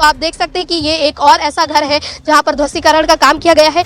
तो आप देख सकते हैं कि ये एक और ऐसा घर है जहां पर ध्वस्तीकरण का काम किया गया है।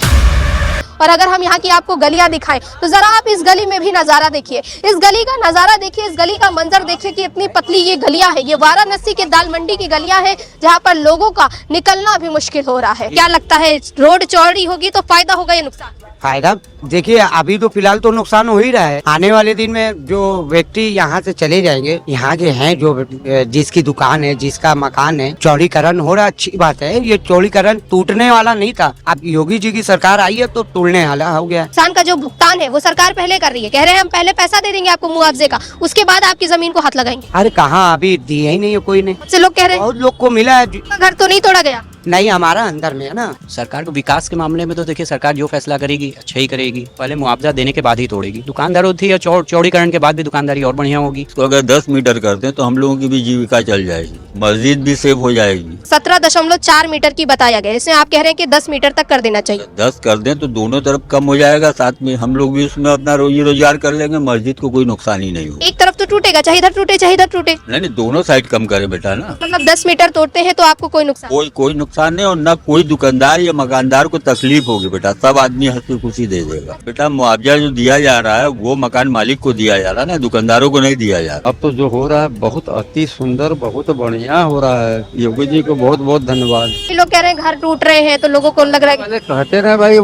और अगर हम यहाँ की आपको गलियां दिखाएं तो जरा आप इस गली में भी नजारा देखिए, इस गली का नजारा देखिए, इस गली का मंजर देखिए कि इतनी पतली ये गलियां है। ये वाराणसी के दाल मंडी की गलियां हैं जहाँ पर लोगों का निकलना भी मुश्किल हो रहा है। क्या लगता है, रोड चौड़ी होगी तो फायदा होगा या नुकसान? फायदा देखिए, अभी तो फिलहाल तो नुकसान हो ही रहा है। आने वाले दिन में जो व्यक्ति यहाँ से चले जाएंगे, यहाँ के हैं जो जिसकी दुकान है, जिसका मकान है, चौड़ीकरण हो रहा, अच्छी बात है। ये चौड़ीकरण टूटने वाला नहीं था। अब योगी जी की सरकार आई है तो टूटने वाला हो गया। किसान का जो भुगतान है वो सरकार पहले कर रही है, कह रहे हैं हम पहले पैसा दे देंगे आपको मुआवजे का, उसके बाद आपकी जमीन को हाथ लगाएंगे। अरे कहाँ, अभी दिया ही नहीं है कोई ने। से लोग कह रहे हैं बहुत लोग को मिला है। घर तो नहीं तोड़ा गया, नहीं, हमारा अंदर में है ना। सरकार को विकास के मामले में तो देखिए, सरकार जो फैसला करेगी अच्छा ही करेगी। पहले मुआवजा देने के बाद ही तोड़ेगी। दुकानदारों थी या चौड़ीकरण के बाद भी दुकानदारी और बढ़िया होगी। तो अगर 10 मीटर करते हैं तो हम लोगों की भी जीविका चल जाएगी, मस्जिद भी सेफ हो जाएगी। 17.4 मीटर की बताया गया, इसमें आप कह रहे हैं कि 10 मीटर तक कर देना चाहिए। 10 कर दें तो दोनों तरफ कम हो जाएगा, साथ में हम लोग भी उसमें अपना रोजी रोजगार कर लेंगे, मस्जिद को कोई नुकसान ही नहीं होगा। एक तरफ तो टूटेगा, चाहे इधर टूटे चाहे इधर टूटे, नहीं, दोनों साइड कम करे बेटा ना। मतलब 10 मीटर तोड़ते हैं तो आपको कोई नुकसान? कोई नुकसान नहीं, और न कोई दुकानदार या मकानदार को तकलीफ होगी बेटा। सब आदमी हंसी खुशी दे देगा बेटा। मुआवजा जो दिया जा रहा है वो मकान मालिक को दिया जा रहा है ना, दुकानदारों को नहीं दिया जा रहा। अब तो जो हो रहा है बहुत अति सुंदर, बहुत बढ़िया हो रहा है। योगी जी को बहुत बहुत धन्यवाद। लोग कह रहे हैं घर टूट रहे हैं तो लोगों को लग रहा है पहले कहते रहे भाई,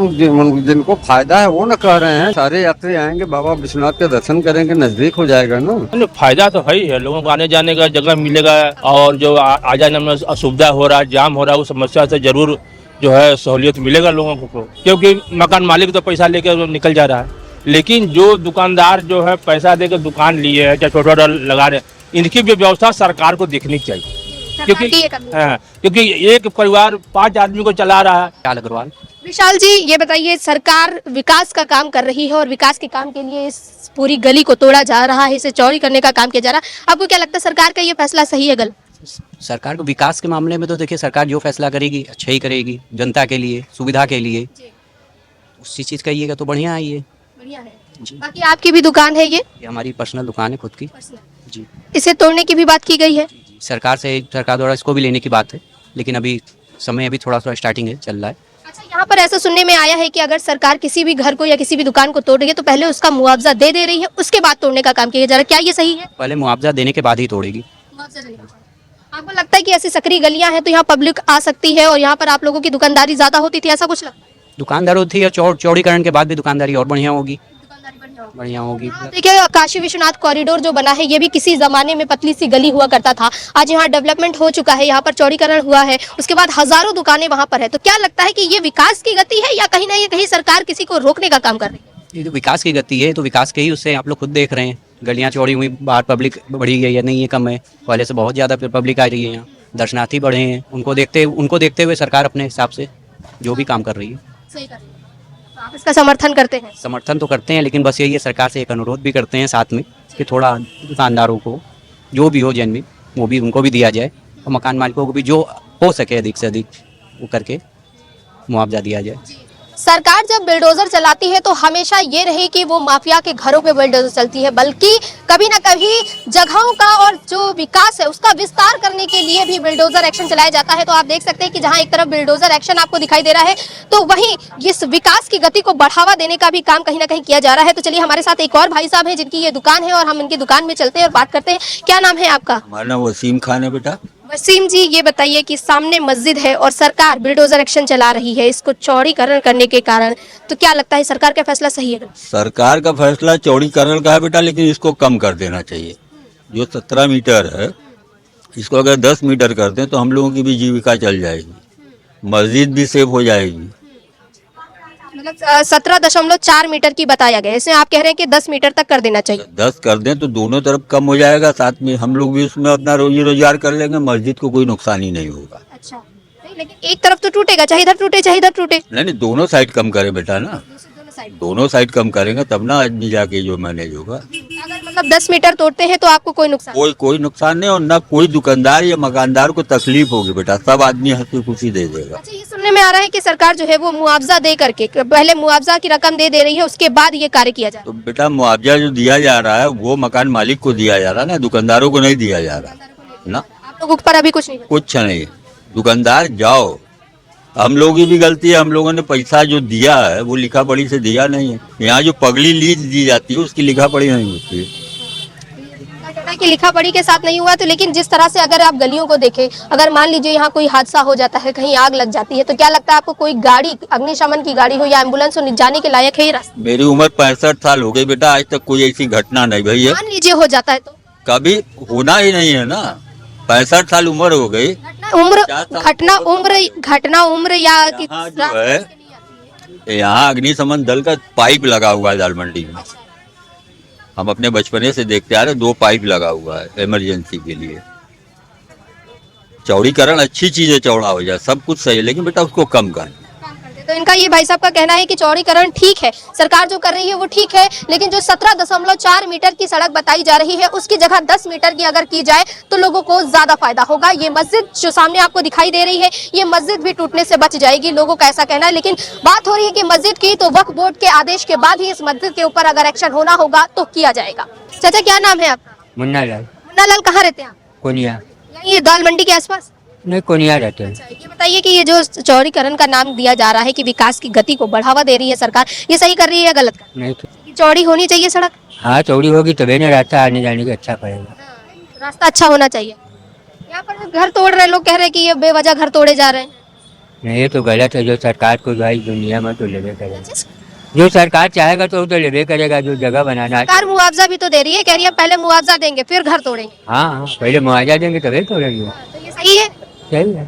जिनको फायदा है वो न कह रहे हैं। सारे यात्री आएंगे, बाबा विश्वनाथ के दर्शन करेंगे, नजदीक हो जाएगा ना। फायदा तो है ही है, लोगों को आने जाने का जगह मिलेगा, और जो आ जाने में असुविधा हो रहा है, जाम हो रहा है, उस समस्या से जरूर जो है सहूलियत मिलेगा लोगों को, क्योंकि मकान मालिक तो पैसा लेकर निकल जा रहा है। लेकिन जो दुकानदार जो है पैसा देकर दुकान लिए है या छोटा लगा रहे, इनकी भी व्यवस्था सरकार को देखनी चाहिए, क्योंकि एक परिवार 5 आदमी को चला रहा है। विशाल अग्रवाल। विशाल जी, ये बताइए, सरकार विकास का काम कर रही है और विकास के काम के लिए इस पूरी गली को तोड़ा जा रहा है, इसे चौड़ी करने का काम किया जा रहा है। आपको क्या लगता है सरकार का ये फैसला सही है गलत? सरकार को विकास के मामले में तो देखिए, सरकार जो फैसला करेगी अच्छा ही करेगी, जनता के लिए, सुविधा के लिए। उसी चीज कहिएगा तो बढ़िया है ये। बढ़िया है। बाकी आपकी भी दुकान है ये हमारी पर्सनल दुकान है खुद की जी। इसे तोड़ने की भी बात की गई है सरकार द्वारा इसको भी लेने की बात है, लेकिन अभी समय अभी थोड़ा स्टार्टिंग है, चल रहा है। अच्छा, यहाँ पर ऐसा सुनने में आया है कि अगर सरकार किसी भी घर को या किसी भी दुकान को तोड़ रही है तो पहले उसका मुआवजा दे रही है, उसके बाद तोड़ने का काम किया जा रहा है। क्या ये सही है? पहले मुआवजा देने के बाद ही तोड़ेगी। आपको लगता है कि ऐसी सकरी गलियां हैं तो यहाँ पब्लिक आ सकती है और यहाँ पर आप लोगों की दुकानदारी ज्यादा होती थी, ऐसा कुछ लगता है? दुकानदारों थी या चौड़ीकरण के बाद भी दुकानदारी और बढ़िया होगी। बढ़िया होगी। देखिए, काशी विश्वनाथ कॉरिडोर जो बना है ये भी किसी जमाने में पतली सी गली हुआ करता था। आज यहाँ डेवलपमेंट हो चुका है, यहाँ पर चौड़ीकरण हुआ है, उसके बाद हजारों दुकानें वहाँ पर है। तो क्या लगता है कि ये विकास की गति है या कहीं ना कहीं सरकार किसी को रोकने का काम कर रही है? ये तो विकास की गति है, तो विकास के ही उससे आप लोग खुद देख रहे हैं, गलियाँ चौड़ी हुई, बाहर पब्लिक बढ़ी है या नहीं, ये कम है। पहले से बहुत ज़्यादा पब्लिक आ रही है यहाँ, दर्शनार्थी बढ़े हैं। उनको देखते हुए सरकार अपने हिसाब से जो भी काम कर रही है सही कर रही है। आप इसका समर्थन करते हैं? समर्थन तो करते हैं, लेकिन बस यही है, सरकार से एक अनुरोध भी करते हैं साथ में कि थोड़ा दुकानदारों को जो भी हो जैन भी, वो भी उनको भी दिया जाए, और मकान मालिकों को भी जो हो सके अधिक से अधिक वो करके मुआवजा दिया जाए। सरकार जब बिल्डोजर चलाती है तो हमेशा ये रहे कि वो माफिया के घरों पे बिल्डोजर चलती है, बल्कि कभी ना कभी जगहों का और जो विकास है उसका विस्तार करने के लिए भी बिल्डोजर एक्शन चलाया जाता है। तो आप देख सकते हैं कि जहां एक तरफ बिल्डोजर एक्शन आपको दिखाई दे रहा है तो वहीं इस विकास की गति को बढ़ावा देने का भी काम कहीं ना कहीं किया जा रहा है। तो चलिए, हमारे साथ एक और भाई साहब है जिनकी ये दुकान है और हम इनकी दुकान में चलते हैं और बात करते हैं। क्या नाम है आपका? हमारा नाम वसीम खान है बेटा। वसीम जी, ये बताइए कि सामने मस्जिद है और सरकार बिल्डोजर एक्शन चला रही है इसको चौड़ीकरण करने के कारण, तो क्या लगता है सरकार का फैसला सही है? सरकार का फैसला चौड़ीकरण का है बेटा, लेकिन इसको कम कर देना चाहिए। जो 17 मीटर है इसको अगर 10 मीटर कर दें तो हम लोगों की भी जीविका चल जाएगी, मस्जिद भी सेफ हो जाएगी। मतलब 17.4 मीटर की बताया गया, इसमें आप कह रहे हैं कि 10 मीटर तक कर देना चाहिए। 10 कर दें तो दोनों तरफ कम हो जाएगा, साथ में हम लोग भी उसमें अपना रोजी रोजगार कर लेंगे, मस्जिद को कोई नुकसान ही नहीं होगा। अच्छा, नहीं, लेकिन एक तरफ तो टूटेगा, चाहे इधर टूटे चाहे इधर टूटे। नहीं, दोनों साइड कम करे बेटा ना, दोनों साइड कम करेंगे तब ना आदमी जाके जो मैनेज होगा। अगर मतलब 10 मीटर तोड़ते हैं तो आपको कोई नुकसान? कोई नुकसान नहीं, और न कोई दुकानदार या मकानदार को तकलीफ होगी बेटा। सब आदमी हंसी खुशी दे देगा। अच्छा, ये सुनने में आ रहा है कि सरकार जो है वो मुआवजा दे करके, पहले मुआवजा की रकम दे रही है, उसके बाद ये कार्य किया जाए। तो बेटा, मुआवजा जो दिया जा रहा है वो मकान मालिक को दिया जा रहा है ना, दुकानदारों को नहीं दिया जा रहा ना। आप लोगों पर अभी कुछ नहीं? कुछ नहीं, दुकानदार जाओ, हम लोगों की भी गलती है, हम लोगों ने पैसा जो दिया है वो लिखा पढ़ी से दिया नहीं है। यहाँ जो पगली लीज दी जाती है उसकी लिखा पढ़ी नहीं होती है। कहना है कि लिखा पढ़ी के साथ नहीं हुआ, तो लेकिन जिस तरह से अगर आप गलियों को देखें, अगर मान लीजिए यहाँ कोई हादसा हो जाता है, कहीं आग लग जाती है, तो क्या लगता है आपको कोई गाड़ी, अग्निशमन की गाड़ी हो या एम्बुलेंस हो, जाने के लायक है ये रास्ता? मेरी उम्र 65 साल हो गई बेटा, आज तक कोई ऐसी घटना नहीं भई है। मान लीजिए हो जाता है तो कभी होना ही नहीं है ना, 65 साल उम्र हो गई। घटना उम्र या यहाँ जो है, यहाँ अग्निशमन दल का पाइप लगा हुआ है दाल मंडी में। हम अपने बचपने से देखते आ रहे, 2 पाइप लगा हुआ है इमरजेंसी के लिए। चौड़ीकरण अच्छी चीज है, चौड़ा हो जाए, सब कुछ सही है, लेकिन बेटा उसको कम कर। तो इनका ये भाई साहब का कहना है कि चौड़ीकरण ठीक है, सरकार जो कर रही है वो ठीक है, लेकिन जो 17.4 मीटर की सड़क बताई जा रही है उसकी जगह 10 मीटर की अगर की जाए तो लोगों को ज्यादा फायदा होगा। ये मस्जिद जो सामने आपको दिखाई दे रही है, ये मस्जिद भी टूटने से बच जाएगी, लोगों का ऐसा कहना है। लेकिन बात हो रही है कि मस्जिद की, तो वक्फ बोर्ड के आदेश के बाद ही इस मस्जिद के ऊपर अगर एक्शन होना होगा तो किया जाएगा। चाचा क्या नाम है आपका? मुन्ना लाल। मुन्ना लाल, कहाँ रहते हैं आप? कोनिया। यही दाल मंडी के आसपास? नहीं, कोनिया रहते हैं। ये बताइए कि ये जो चौड़ीकरण का नाम दिया जा रहा है कि विकास की गति को बढ़ावा दे रही है सरकार, ये सही कर रही है या गलत कर रही नहीं तो है? चौड़ी होनी चाहिए सड़क, हाँ, चौड़ी होगी तभी ना रास्ता आने जाने का अच्छा पड़ेगा। रास्ता अच्छा होना चाहिए। यहाँ पर घर तोड़ रहे लोग, कह रहे हैं कि ये बेवजह घर तोड़े जा रहे हैं। नहीं, ये तो गलत है। जो सरकार को भाई दुनिया में तो लेवे करेगा, जो सरकार चाहेगा तो वो तो लेवे करेगा। जो जगह बनाना है, सरकार मुआवजा भी तो दे रही है, कह रही है पहले मुआवजा देंगे फिर घर तोड़ेंगे। हाँ हाँ, पहले मुआवजा देंगे तभी तोड़ेंगे। तो ये सही है? सही है।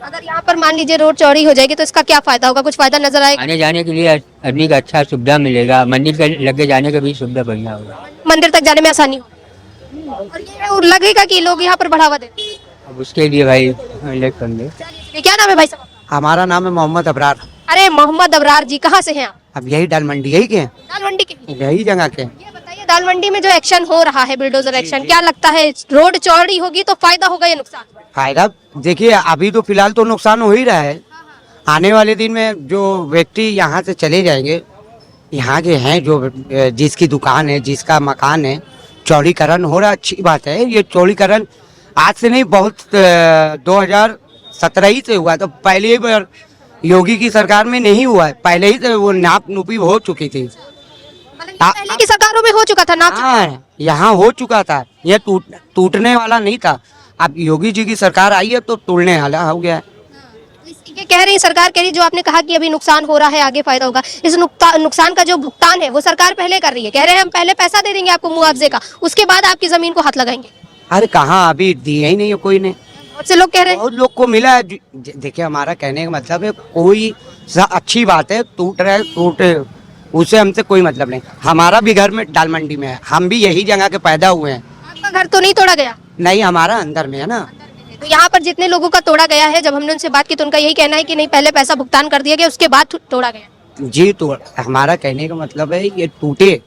अगर यहाँ पर मान लीजिए रोड चौड़ी हो जाएगी तो इसका क्या फायदा होगा? कुछ फायदा नजर आएगा? आने जाने के लिए आदमी का अच्छा सुविधा मिलेगा, मंदिर के लगे जाने का भी सुविधा बढ़िया होगा, मंदिर तक जाने में आसानी हो, और ये लगेगा कि लोग यहाँ पर बढ़ावा देते हैं। अब उसके लिए भाई इलेक्ट करेंगे। क्या नाम है भाई साहब? हमारा नाम है मोहम्मद अबरार। अरे मोहम्मद अबरार जी, कहाँ से हैं आप? अब यही दाल मंडी यही के हैं? दाल मंडी के। यही जगह के। ये बताइए, दाल मंडी में जो एक्शन हो रहा है, बुलडोजर एक्शन, क्या लगता है रोड चौड़ी होगी तो फायदा होगा या नुकसान? फायदा देखिए, अभी तो फिलहाल तो नुकसान हो ही रहा है। आने वाले दिन में जो व्यक्ति यहाँ से चले जाएंगे, यहाँ के हैं जो जिसकी दुकान है, जिसका मकान है, चौड़ीकरण हो रहा, अच्छी बात है। ये चौड़ीकरण आज से नहीं, बहुत 2017 ही से हुआ, तो पहले ही बार योगी की सरकार में नहीं हुआ है, पहले ही से वो नाप नुपी हो चुकी थी। पहले की सरकारों में हो चुका था ना? हाँ, यहाँ हो चुका था, ये टूटने वाला नहीं था। अब योगी जी की सरकार आई है तो टूटने वाला हो गया है। ये कह रही सरकार, कह रही जो आपने कहा कि अभी नुकसान हो रहा है, आगे फायदा होगा, इस नुकसान का जो भुगतान है वो सरकार पहले कर रही है। कह रहे हैं हम पहले पैसा दे देंगे आपको मुआवजे का, उसके बाद आपकी जमीन को हाथ लगाएंगे। अरे कहाँ, अभी दिया ही नहीं है कोई ने। बहुत से लोग कह रहे हैं, बहुत लोग को मिला है। देखिए, हमारा कहने का मतलब है, कोई अच्छी बात है, टूट रहा है टूटे, उससे हमसे कोई मतलब नहीं। हमारा भी घर में दाल मंडी में है, हम भी यही जगह के पैदा हुए हैं। आपका घर तो नहीं तोड़ा गया? नहीं, हमारा अंदर में है ना। तो यहाँ पर जितने लोगों का तोड़ा गया है, जब हमने उनसे बात की तो उनका यही कहना है कि नहीं, पहले पैसा भुगतान कर दिया गया, उसके बाद तोड़ा गया। जी, तो हमारा कहने का मतलब है, ये टूटे,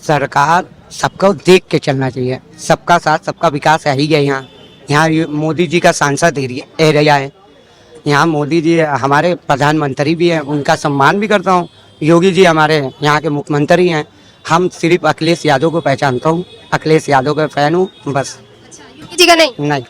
सरकार सबको देख के चलना चाहिए। सबका साथ सबका विकास है ही है। यहाँ मोदी जी का सांसद एरिया है, यहाँ मोदी जी हमारे प्रधानमंत्री भी हैं, उनका सम्मान भी करता हूँ। योगी जी हमारे यहाँ के मुख्यमंत्री हैं। हम सिर्फ अखिलेश यादव को पहचानता हूँ, अखिलेश यादव का फैन हूँ बस। योगी जी का नहीं,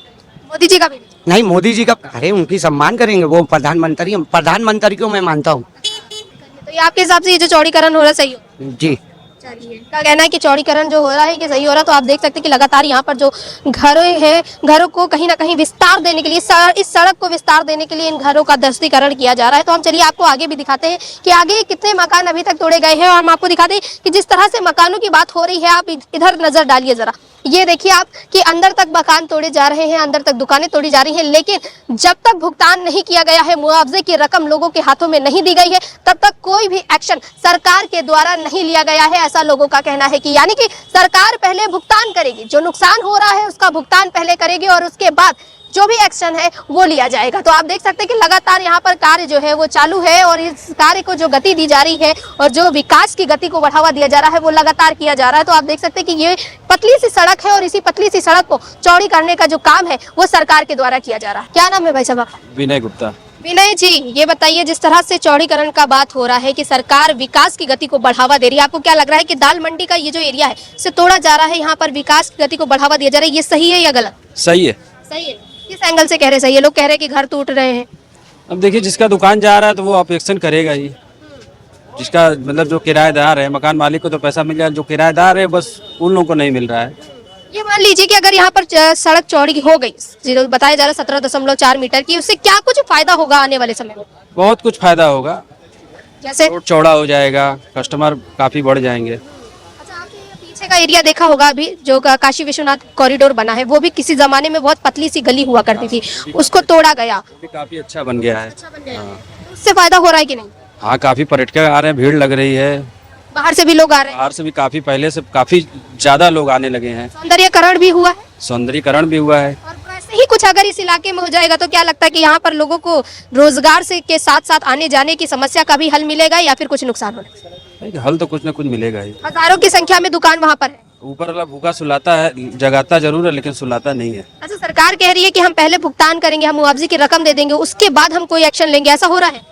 मोदी जी का भी नहीं, मोदी जी का, अरे उनकी सम्मान करेंगे, वो प्रधानमंत्री को मैं मानता हूँ। तो ये आपके हिसाब से ये जो चौड़ीकरण हो रहा है सही हो? जी, का कहना है कि चौड़ीकरण जो हो रहा है कि सही हो रहा है। तो आप देख सकते हैं कि लगातार यहाँ पर जो घरों हैं, घरों को कहीं ना कहीं विस्तार देने के लिए, इस सड़क को विस्तार देने के लिए इन घरों का दस्तीकरण किया जा रहा है। तो हम चलिए आपको आगे भी दिखाते हैं कि आगे कितने मकान अभी तक तोड़े गए हैं, और हम आपको दिखाते हैं कि जिस तरह से मकानों की बात हो रही है, आप इधर नजर डालिए जरा। ये देखिए आप कि अंदर तक मकान तोड़े जा रहे हैं, अंदर तक दुकानें तोड़ी जा रही हैं, लेकिन जब तक भुगतान नहीं किया गया है, मुआवजे की रकम लोगों के हाथों में नहीं दी गई है, तब तक कोई भी एक्शन सरकार के द्वारा नहीं लिया गया है, ऐसा लोगों का कहना है। कि यानी कि सरकार पहले भुगतान करेगी, जो नुकसान हो रहा है उसका भुगतान पहले करेगी, और उसके बाद जो भी एक्शन है वो लिया जाएगा। तो आप देख सकते हैं कि लगातार यहाँ पर कार्य जो है वो चालू है, और इस कार्य को जो गति दी जा रही है और जो विकास की गति को बढ़ावा दिया जा रहा है वो लगातार किया जा रहा है। तो आप देख सकते हैं कि ये पतली सी सड़क है, और इसी पतली सी सड़क को चौड़ी करने का जो काम है वो सरकार के द्वारा किया जा रहा है। क्या नाम है भाई साहब? विनय गुप्ता। विनय जी, ये बताइए, जिस तरह से चौड़ीकरण का बात हो रहा है कि सरकार विकास की गति को बढ़ावा दे रही है, आपको क्या लग रहा है कि दाल मंडी का ये जो एरिया है इसे तोड़ा जा रहा है, यहाँ पर विकास की गति को बढ़ावा दिया जा रहा है, ये सही है या गलत? सही है। सही है, किस एंगल से कह रहे सही है? लोग कह रहे हैं कि घर टूट रहे हैं। अब देखिए, जिसका दुकान जा रहा है तो वो ऑब्जेक्शन करेगा ही। जिसका मतलब जो किराएदार है, मकान मालिक को तो पैसा मिल जाए, जो किराएदार है बस उन लोगों को नहीं मिल रहा है। ये मान लीजिए कि अगर यहाँ पर सड़क चौड़ी हो गई, जो बताया जा रहा है 17.4 मीटर की, उससे क्या कुछ फायदा होगा आने वाले समय में? बहुत कुछ फायदा होगा, जैसे रोड चौड़ा हो जाएगा, कस्टमर काफी बढ़ जाएंगे। अच्छा, आपने पीछे का एरिया देखा होगा अभी जो काशी विश्वनाथ कॉरिडोर बना है, वो भी किसी जमाने में बहुत पतली सी गली हुआ करती थी, उसको तोड़ा गया, भी काफी अच्छा बन गया है। उससे फायदा हो रहा है कि नहीं? हाँ, काफी पर्यटक आ रहे हैं, भीड़ लग रही है, बाहर से भी लोग आ रहे हैं, बाहर से भी काफी, पहले से काफी ज्यादा लोग आने लगे हैं। सौंदर्यकरण भी हुआ है, सौंदर्यीकरण भी हुआ है। और ऐसे ही कुछ अगर इस इलाके में हो जाएगा तो क्या लगता है कि यहाँ पर लोगों को रोजगार से के साथ साथ आने जाने की समस्या का भी हल मिलेगा या फिर कुछ नुकसान होगा? हल तो कुछ ना कुछ मिलेगा ही। हजारों की संख्या में दुकान वहाँ पर है। ऊपर वाला भूखा सुलाता है, जगाता जरूर है लेकिन सुलाता नहीं है। अच्छा, सरकार कह रही है कि हम पहले भुगतान करेंगे, हम मुआवजे की रकम दे देंगे, उसके बाद हम कोई एक्शन लेंगे, ऐसा हो रहा है?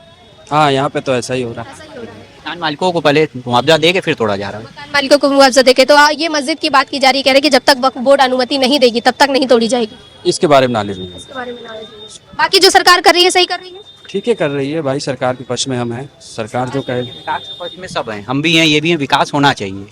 हाँ, यहाँ पे तो ऐसा ही हो रहा है। मकान मालिकों को पहले मुआवजा दे के फिर तोड़ा जा रहा है। मकान मालिकों को मुआवजा देके तो ये मस्जिद की बात की जा रही है, कह रहे कि जब तक वक्फ बोर्ड अनुमति नहीं देगी तब तक नहीं तोड़ी जाएगी। इसके बारे में नॉलेज नहीं है। बाकी जो सरकार कर रही है सही कर रही है? ठीक है, कर रही है भाई, सरकार के पक्ष में हम हैं, सरकार जो कहे। विकास के पक्ष में सब हैं, हम भी हैं, ये भी हैं, विकास होना चाहिए,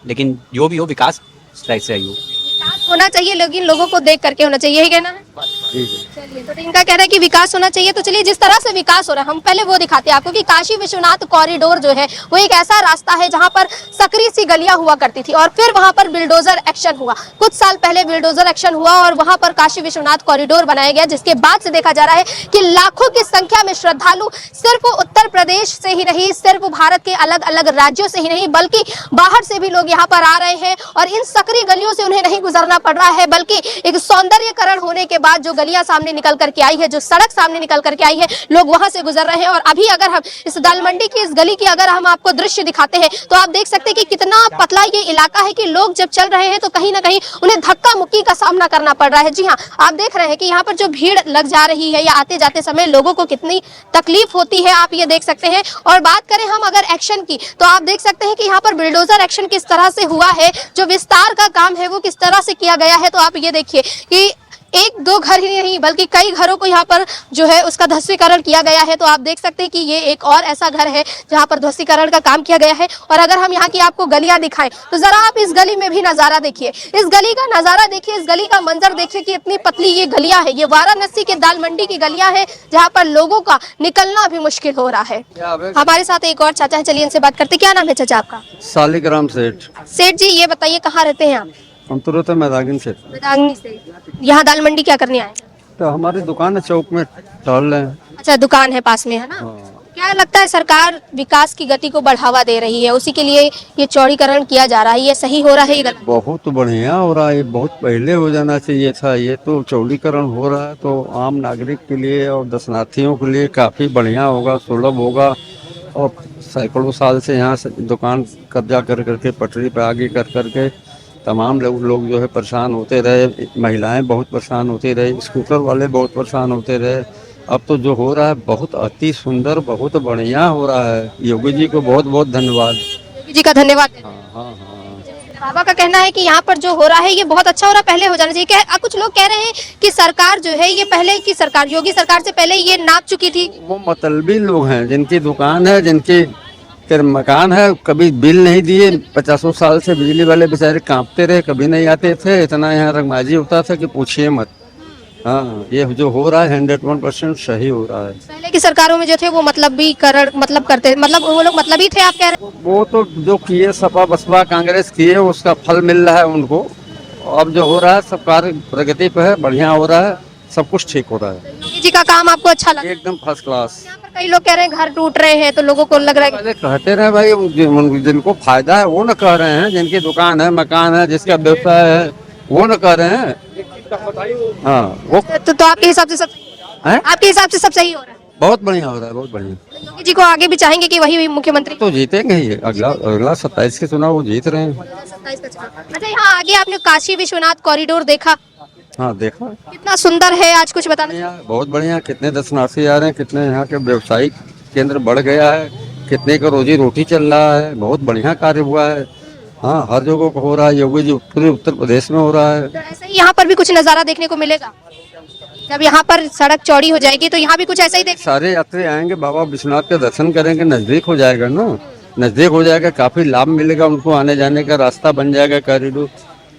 लेकिन जो भी हो विकास सही से ही हो। विकास होना चाहिए लेकिन लोगों को देख करके होना चाहिए, यही कहना है? चलिए, तो इनका कहना है कि विकास होना चाहिए, तो चलिए जिस तरह से विकास हो रहा है हम पहले वो दिखाते हैं आपको कि काशी विश्वनाथ कॉरिडोर जो है वो एक ऐसा रास्ता है जहां पर सकरी सी गलियां हुआ करती थी और फिर वहां पर बिल्डोजर एक्शन हुआ। कुछ साल पहले बिल्डोजर एक्शन हुआ और वहां पर काशी विश्वनाथ कॉरिडोर बनाया गया, जिसके बाद से देखा जा रहा है कि लाखों की संख्या में श्रद्धालु सिर्फ उत्तर प्रदेश से ही नहीं, सिर्फ भारत के अलग अलग राज्यों से ही नहीं, बल्कि बाहर से भी लोग यहाँ पर आ रहे हैं और इन सकरी गलियों से उन्हें नहीं गुजरना पड़ रहा है, बल्कि एक सौंदर्यकरण होने के बाद जो गलियां सामने निकल करके आई है, जो सड़क सामने निकल करके आई है, लोग वहां से गुजर रहे हैं। और अभी अगर हम इस दाल मंडी की इस गली की अगर हम आपको दृश्य दिखाते हैं तो आप देख सकते हैं कि कितना पतला ये इलाका है कि लोग जब चल रहे हैं तो कहीं ना कहीं उन्हें धक्का मुक्की का सामना करना पड़ रहा है। जी हाँ, आप देख रहे हैं कि यहाँ पर जो भीड़ लग जा रही है या आते जाते समय लोगों को कितनी तकलीफ होती है, आप ये देख सकते हैं। और बात करें हम अगर एक्शन की तो आप देख सकते हैं कि यहाँ पर बिल्डोजर एक्शन किस तरह से हुआ है, जो विस्तार का काम है वो किस तरह से किया गया है। तो आप ये देखिए कि एक दो घर ही नहीं बल्कि कई घरों को यहाँ पर जो है उसका ध्वस्तीकरण किया गया है। तो आप देख सकते हैं कि ये एक और ऐसा घर है जहाँ पर ध्वस्तीकरण का काम किया गया है। और अगर हम यहाँ की आपको गलियां दिखाएं तो जरा आप इस गली में भी नजारा देखिए, इस गली का नजारा देखिए, इस गली का मंजर देखिए कि इतनी पतली ये गलियां है। ये वाराणसी के दाल मंडी की गलियां है जहाँ पर लोगों का निकलना भी मुश्किल हो रहा है। हमारे साथ एक और चाचा है, चलिए इनसे बात करते। क्या नाम है चाचा आपका? सालिग्राम सेठ। सेठ जी, ये बताइए कहाँ रहते हैं आप? हम तो रहते मैदागिन से। मैदानी से। यहाँ दाल मंडी क्या करने आए? तो हमारी दुकान है, चौक में टहल रहे हैं। अच्छा, दुकान है पास में, है ना? क्या लगता है सरकार विकास की गति को बढ़ावा दे रही है, उसी के लिए ये चौड़ीकरण किया जा रहा है, ये सही हो रहा है? ये गलत? बहुत बढ़िया हो रहा है, ये बहुत पहले हो जाना चाहिए था। ये तो चौड़ीकरण हो रहा है तो आम नागरिक के लिए और दर्शनार्थियों के लिए काफी बढ़िया होगा, सुलभ होगा। और सैकड़ों साल से यहाँ से दुकान कब्जा कर करके पटरी पे आगे कर करके तमाम लोग जो है परेशान होते रहे, महिलाएं बहुत परेशान होती रही, स्कूटर वाले बहुत परेशान होते रहे। अब तो जो हो रहा है बहुत अति सुंदर, बहुत बढ़िया हो रहा है। योगी जी को बहुत बहुत धन्यवाद। योगी जी का धन्यवाद। हाँ। बाबा का कहना है कि यहाँ पर जो हो रहा है ये बहुत अच्छा हो रहा है, पहले हो जाना चाहिए। कुछ लोग कह रहे हैं कि सरकार जो है ये पहले की सरकार, योगी सरकार से पहले ये नाप चुकी थी। वो मतलबी लोग हैं जिनकी दुकान है, जिनकी फिर मकान है, कभी बिल नहीं दिए। 50 साल से बिजली वाले बेचारे कांपते रहे, कभी नहीं आते थे। इतना यहाँ रंगबाजी होता था कि पूछिए मत। हाँ, ये जो हो रहा है 101% सही हो रहा है। पहले की सरकारों में जो थे वो मतलब करते, मतलब वो लोग मतलब ही थे, आप कह रहे हैं? वो तो जो किए सपा बसपा कांग्रेस किए उसका फल मिल रहा है उनको। अब जो हो रहा है सब कार्य प्रगति पे है, बढ़िया हो रहा है, सब कुछ ठीक हो रहा है। योगी जी का काम आपको अच्छा लगा? एकदम फर्स्ट क्लास। यहाँ पर कई लोग कह रहे हैं घर टूट रहे हैं तो लोगों को लग रहा है पहले कहते रहे भाई, जिनको फायदा है वो न कह रहे हैं, जिनकी दुकान है, मकान है, जिसका व्यवसाय है वो न कह रहे हैं। हाँ, वो तो आपके हिसाब से सब है? आपके हिसाब से सब सही हो रहा है? बहुत बढ़िया हो रहा है, बहुत बढ़िया। योगी जी को आगे भी चाहेंगे कि वही मुख्यमंत्री? तो जीतेंगे ही, अगला 27 के चुनाव वो जीत रहे हैं। अच्छा, यहाँ आगे आपने काशी विश्वनाथ कॉरिडोर देखा? हाँ, देखा। कितना सुंदर है, आज कुछ बताना? यहाँ बहुत बढ़िया, कितने दर्शनार्थी आ रहे हैं, कितने यहाँ के व्यवसायिक केंद्र बढ़ गया है, कितने का रोजी रोटी चल रहा है, बहुत बढ़िया कार्य हुआ है। हाँ, हर जगह को हो रहा है। योगी जी पूरे उत्तर प्रदेश में हो रहा है। तो ऐसे ही यहाँ पर भी कुछ नजारा देखने को मिलेगा जब यहाँ पर सड़क चौड़ी हो जाएगी, तो यहाँ भी कुछ ऐसा ही देख। सारे यात्री आएंगे, बाबा विश्वनाथ के दर्शन करेंगे, नजदीक हो जाएगा ना, नजदीक हो जाएगा, काफी लाभ मिलेगा उनको, आने जाने का रास्ता बन जाएगा, कॉरिडोर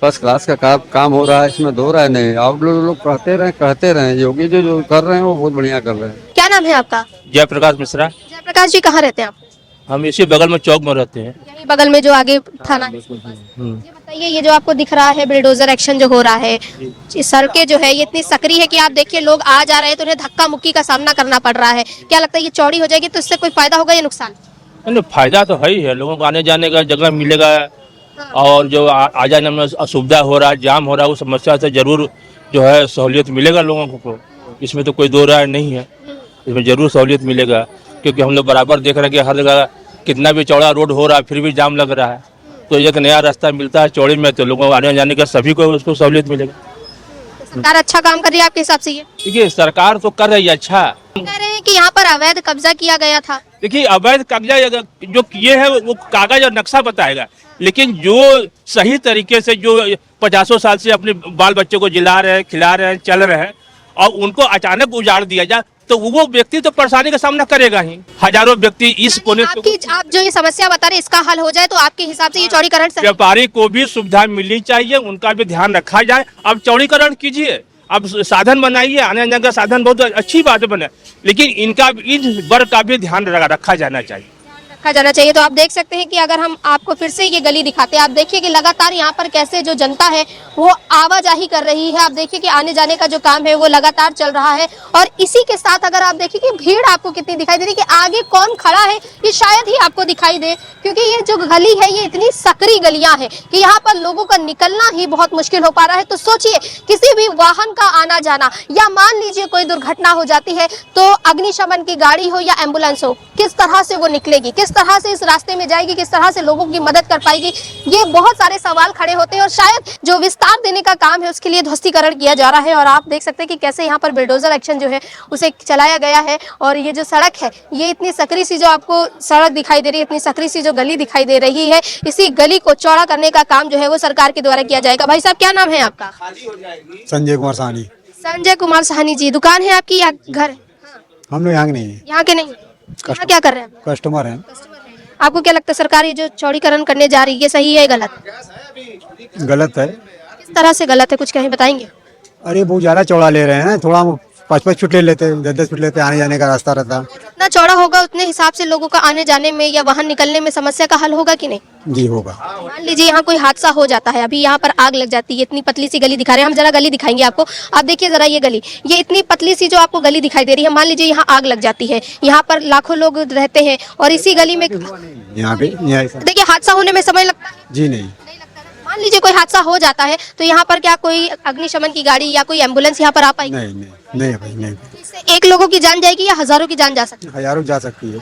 फर्स्ट क्लास का काम हो रहा है, इसमें दो राय नहीं। आप लोग कहते रहे योगी जी जो कर रहे हैं वो बहुत बढ़िया कर रहे हैं। क्या नाम है आपका? जयप्रकाश मिश्रा। जयप्रकाश जी, कहाँ रहते हैं आप? हम इसी बगल में चौक में रहते हैं। यही बगल में जो आगे थाना है। ये बताइए, ये जो आपको दिख रहा है बुलडोजर एक्शन जो हो रहा है, ये सड़कें जो है ये इतनी सक्रिय है कि आप देखिए लोग आ जा रहे हैं तो उन्हें धक्का मुक्की का सामना करना पड़ रहा है। क्या लगता है ये चौड़ी हो जाएगी तो इससे कोई फायदा होगा या नुकसान? नहीं, फायदा तो है ही है, लोगों को आने जाने का जगह मिलेगा और जो आ जाने में असुविधा हो रहा है, जाम हो रहा है, उस समस्या से जरूर जो है सहूलियत मिलेगा लोगों को। इसमें तो कोई दो राय नहीं है, इसमें जरूर सहूलियत मिलेगा, क्योंकि हम लोग बराबर देख रहे हैं कि हर जगह कितना भी चौड़ा रोड हो रहा है फिर भी जाम लग रहा है। तो एक नया रास्ता मिलता है चौड़े में तो लोगों को आने जाने का सभी को उसको सहूलियत मिलेगा। सरकार अच्छा काम कर रही है आपके हिसाब से? ये देखिए सरकार तो कर रही है अच्छा। कह रहे हैं कि यहाँ पर अवैध कब्जा किया गया था। देखिए अवैध कब्जा जो किए हैं वो कागज और नक्शा बताएगा, लेकिन जो सही तरीके से जो 50 साल से अपने बाल बच्चों को जिला रहे हैं, खिला रहे हैं, चल रहे हैं और उनको अचानक उजाड़ दिया जाए तो वो व्यक्ति तो परेशानी का सामना करेगा ही। हजारों व्यक्ति इस कोने आप जो ये समस्या बता रहे हैं इसका हल हो जाए तो आपके हिसाब से ये चौड़ीकरण सही? व्यापारी को भी सुविधा मिलनी चाहिए, उनका भी ध्यान रखा जाए। अब चौड़ीकरण कीजिए, अब साधन बनाइए, आने जाने का साधन बहुत अच्छी बात बने, लेकिन इनका इन वर्ग का भी ध्यान रखा जाना चाहिए। रखा जाना चाहिए। तो आप देख सकते हैं कि अगर हम आपको फिर से ये गली दिखाते हैं, आप देखिए कि लगातार यहाँ पर कैसे जो जनता है वो आवाजाही कर रही है। आप देखिए कि आने जाने का जो काम है वो लगातार चल रहा है और इसी के साथ अगर आप देखिए कि भीड़ आपको कितनी दिखाई दे रही है कि आगे कौन खड़ा है ये शायद ही आपको दिखाई दे, क्योंकि ये जो गली है ये इतनी सकरी गलियां हैं कि यहाँ पर लोगों का निकलना ही बहुत मुश्किल हो पा रहा है। तो सोचिए किसी भी वाहन का आना जाना या मान लीजिए कोई दुर्घटना हो जाती है तो अग्निशमन की गाड़ी हो या एम्बुलेंस हो, किस तरह से वो निकलेगी, किस तरह से इस रास्ते में जाएगी, किस तरह से लोगों की मदद कर पाएगी, ये बहुत सारे सवाल खड़े होते हैं और शायद जो विस्तार देने का काम है उसके लिए ध्वस्तीकरण किया जा रहा है। और आप देख सकते हैं कि कैसे यहाँ पर बुलडोजर एक्शन जो है उसे चलाया गया है और ये जो सड़क है ये इतनी सकरी सी जो आपको सड़क दिखाई दे रही है, इतनी सकरी सी जो गली दिखाई दे रही है, इसी गली को चौड़ा करने का काम जो है वो सरकार के द्वारा किया जाएगा। भाई साहब क्या नाम है आपका? संजय कुमार साहनी। संजय कुमार साहनी जी, दुकान है आपकी या घर? हम लोग यहाँ के नहीं है, यहाँ के नहीं, यहाँ क्या कर रहे हैं? कस्टमर हैं। आपको क्या लगता है सरकार ये जो चौड़ीकरण करने जा रही है सही है गलत? गलत है। किस तरह से गलत है कुछ कहीं बताएंगे? अरे बहुत ज्यादा चौड़ा ले रहे हैं ना, थोड़ा 5-5 फीट ले लेते, 10-10 फीट लेते, आने जाने का रास्ता रहता। जितना चौड़ा होगा उतने हिसाब से लोगों का आने जाने में या वाहन निकलने में समस्या का हल होगा कि नहीं? जी होगा। मान लीजिए यहाँ कोई हादसा हो जाता है, अभी यहाँ पर आग लग जाती है, इतनी पतली सी गली दिखा रहे हैं, हम जरा गली दिखाएंगे आपको। आप देखिए जरा ये गली, ये इतनी पतली सी जो आपको गली दिखाई दे रही है, मान लीजिए यहाँ आग लग जाती है, यहाँ पर लाखों लोग रहते हैं और इसी गली में यहाँ पे देखिए हादसा होने में समय लगता है? जी नहीं। मान लीजिए कोई हादसा हो जाता है तो यहाँ पर क्या कोई अग्निशमन की गाड़ी या कोई एम्बुलेंस यहाँ पर आ पाएगी? नहीं भाई नहीं। इससे एक लोगों की जान जाएगी या हजारों की जान जा सकती है? हजारों जा सकती है।